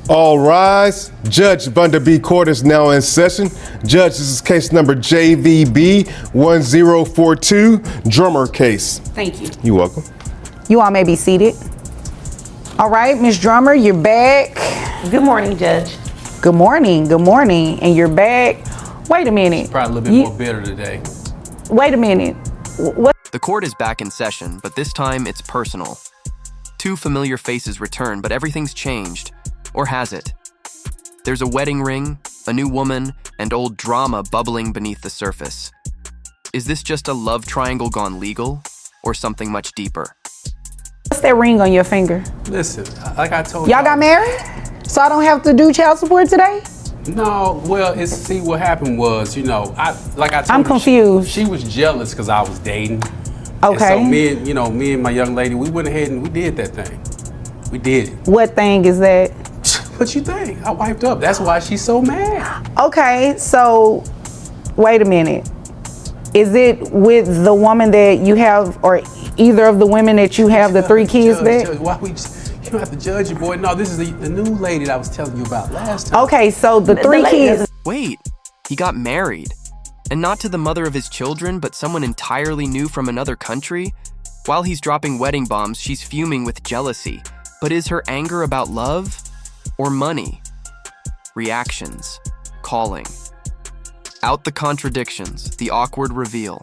All rise. Judge Vunda B. Court is now in session. Judge, this is case number JVB 1042, Drummer case. Thank you. You're welcome. You all may be seated. All right, Ms. Drummer, you're back. Good morning, Judge. Good morning, and you're back. Wait a minute. Probably a little bit more bitter today. Wait a minute. What? The court is back in session, but this time it's personal. Two familiar faces return, but everything's changed. Or has it? There's a wedding ring, a new woman, and old drama bubbling beneath the surface. Is this just a love triangle gone legal, or something much deeper? What's that ring on your finger? Listen, like I told Y'all got married? So I don't have to do child support today? No, well, see what happened was, I'm confused. She was jealous because I was dating. Okay. And so me and my young lady, we went ahead and we did that thing. We did it. What thing is that? What you think? I wiped up. That's why she's so mad. Okay, so wait a minute. Is it with the woman that you have, or either of the women that you have the 3 kids with? Why you don't have to judge your boy. No, this is the new lady that I was telling you about last time. Okay, so the 3 kids. Wait, he got married. And not to the mother of his children, but someone entirely new from another country? While he's dropping wedding bombs, she's fuming with jealousy. But is her anger about love? Or money? Reactions. Calling. Out the contradictions, the awkward reveal.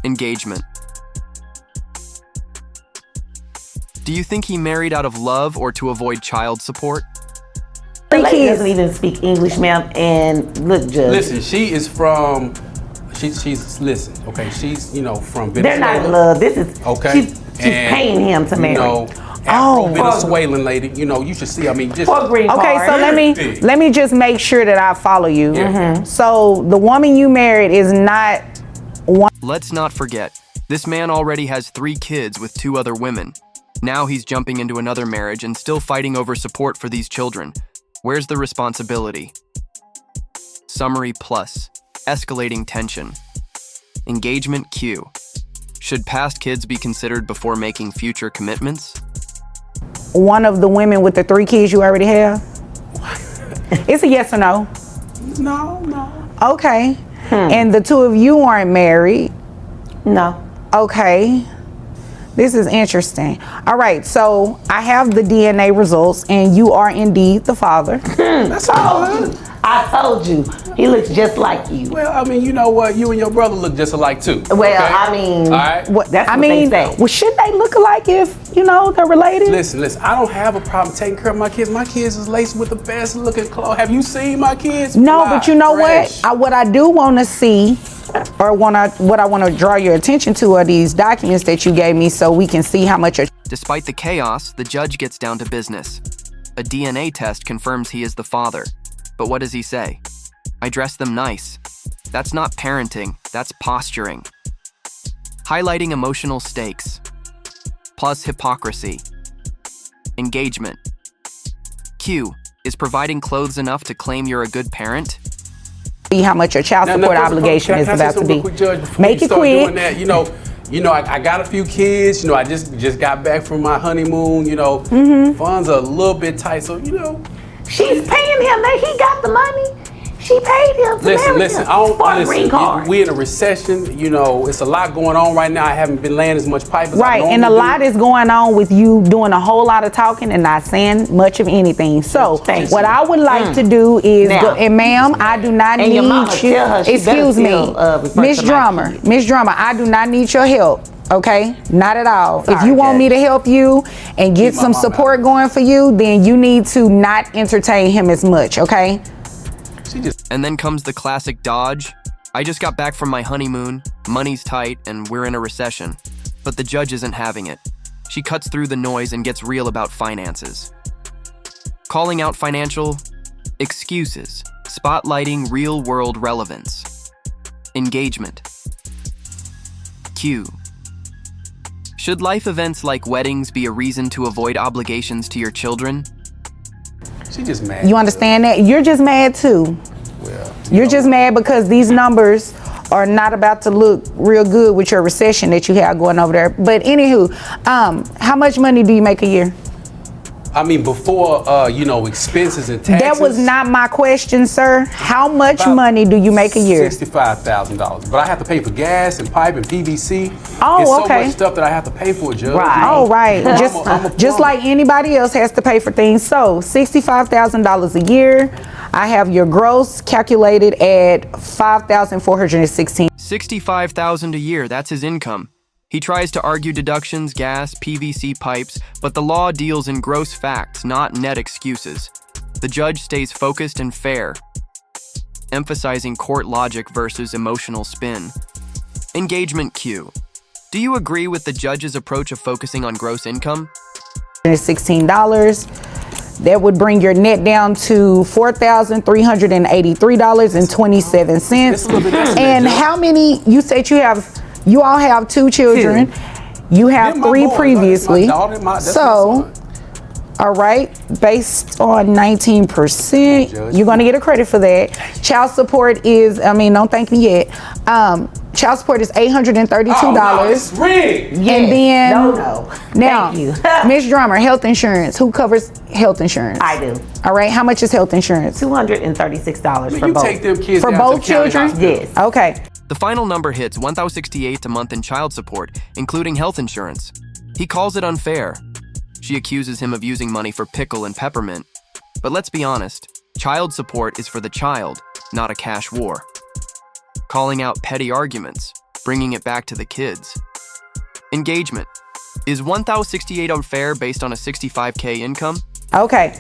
Engagement. Do you think he married out of love or to avoid child support? The lady doesn't even speak English, ma'am, and look, Judge. Listen, she is from, she's listen, okay, she's, from Venezuela. They're not in love. This is, okay. She's paying him to marry. Afro-Venezuelan lady, you should see, just. For green card. Okay, so let me just make sure that I follow you. Yeah. So the woman you married is not one. Let's not forget, this man already has 3 kids with 2 other women. Now he's jumping into another marriage and still fighting over support for these children. Where's the responsibility? Summary plus. Escalating tension. Engagement Q. Should past kids be considered before making future commitments? One of the women with the 3 kids you already have? It's a yes or no? No. Okay. And the 2 of you aren't married? No. Okay. This is interesting. All right, so I have the DNA results, and you are indeed the father. That's all. I told you. He looks just like you. Well, you know what? You and your brother look just alike too. Well, okay? All right. That's what they say. Well, should they look alike if, they're related? Listen, I don't have a problem taking care of my kids. My kids is laced with the best looking clothes. Have you seen my kids? No, but you know what? What I do want to see, or what I want to draw your attention to are these documents that you gave me so we can see how much. Despite the chaos, the judge gets down to business. A DNA test confirms he is the father. But what does he say? I dress them nice. That's not parenting, that's posturing. Highlighting emotional stakes. Plus hypocrisy. Engagement. Q. Is providing clothes enough to claim you're a good parent? See how much your child support obligation is about to be. Make it quick. I got a few kids. I just got back from my honeymoon. Funds are a little bit tight, so She's paying him. He got the money. She paid him to marry him. For a green card. We in a recession. It's a lot going on right now. I haven't been laying as much pipe as I normally and a do. lot is going on with you doing a whole lot of talking and not saying much of anything. So what I would like to do is, and ma'am, I do not need you. Excuse me, Miss Drummer, I do not need your help. Okay, not at all. Sorry, if you want me to help you and get some support going for you, then you need to not entertain him as much. Okay. And then comes the classic dodge. I just got back from my honeymoon, money's tight, and we're in a recession. But the judge isn't having it. She cuts through the noise and gets real about finances. Calling out financial excuses, spotlighting real-world relevance. Engagement. Q. Should life events like weddings be a reason to avoid obligations to your children? She just mad. You understand that? You're just mad too. Well, you're just mad because these numbers are not about to look real good with your recession that you have going over there. But anywho, how much money do you make a year? I mean, before, expenses and taxes. That was not my question, sir. How much money do you make a year? $65,000. But I have to pay for gas and pipe and PVC. Oh, it's okay. so much stuff that I have to pay for, Judge. Right. Oh, right. I'm a Just like anybody else has to pay for things. So, $65,000 a year. I have your gross calculated at $5,416. $65,000 a year, that's his income. He tries to argue deductions, gas, PVC pipes, but the law deals in gross facts, not net excuses. The judge stays focused and fair, emphasizing court logic versus emotional spin. Engagement Q. Do you agree with the judge's approach of focusing on gross income? $16. That would bring your net down to $4,383.27. And how many, you said you all have 2 children. You have 3 previously. So, all right, based on 19%, you're going to get a credit for that. Child support is, don't thank me yet. Child support is $832. Oh, no, it's rigged. And then, now, Thank you. Miss Drummer, health insurance. Who covers health insurance? I do. All right, how much is health insurance? $236 for You both. take them kids For down both to the county children? hospital. Yes. Okay. The final number hits $1,068 a month in child support, including health insurance. He calls it unfair. She accuses him of using money for pickle and peppermint. But let's be honest, child support is for the child, not a cash war. Calling out petty arguments, bringing it back to the kids. Engagement. Is $1,068 unfair based on a $65K income? Okay.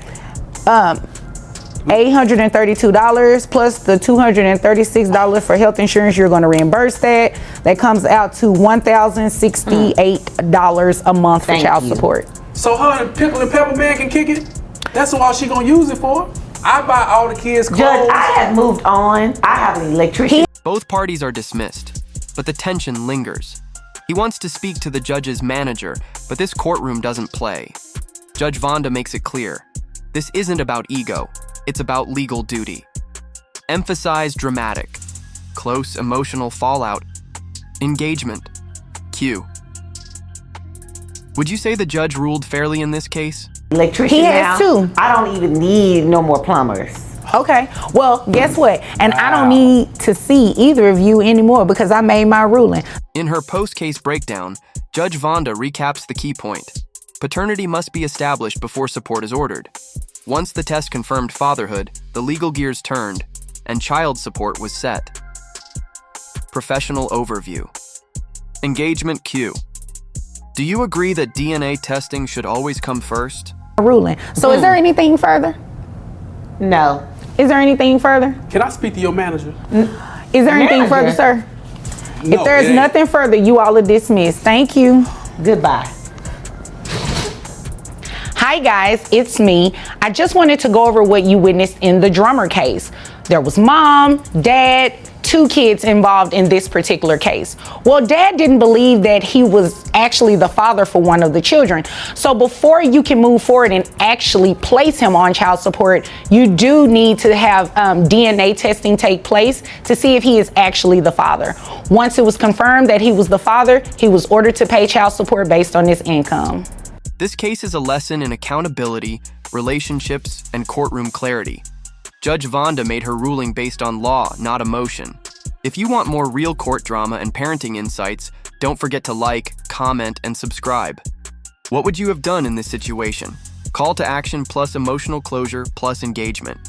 $832 plus the $236 for health insurance. You're going to reimburse that. That comes out to $1,068 a month for child support. So her and pickle and peppermint can kick it? That's all she gonna use it for? I buy all the kids clothes. Judge, I have moved on. I have an electrician. Both parties are dismissed, but the tension lingers. He wants to speak to the judge's manager, but this courtroom doesn't play. Judge Vonda makes it clear. This isn't about ego, it's about legal duty. Emphasize dramatic, close emotional fallout, engagement, Q. Would you say the judge ruled fairly in this case? Electrician He has now. 2. I don't even need no more plumbers. Okay. Well, guess what? And I don't need to see either of you anymore because I made my ruling. In her post-case breakdown, Judge Vonda recaps the key point. Paternity must be established before support is ordered. Once the test confirmed fatherhood, the legal gears turned, and child support was set. Professional overview. Engagement Q. Do you agree that DNA testing should always come first? Ruling. So is there anything further? No. Is there anything further? Can I speak to your manager? Is there anything further, Manager? sir? If there's it ain't. nothing further, you all are dismissed. Thank you. Goodbye. Hi guys, it's me. I just wanted to go over what you witnessed in the Drummer case. There was mom, dad, 2 kids involved in this particular case. Well, dad didn't believe that he was actually the father for one of the children. So before you can move forward and actually place him on child support, you do need to have DNA testing take place to see if he is actually the father. Once it was confirmed that he was the father, he was ordered to pay child support based on his income. This case is a lesson in accountability, relationships, and courtroom clarity. Judge Vonda made her ruling based on law, not emotion. If you want more real court drama and parenting insights, don't forget to like, comment, and subscribe. What would you have done in this situation? Call to action plus emotional closure plus engagement.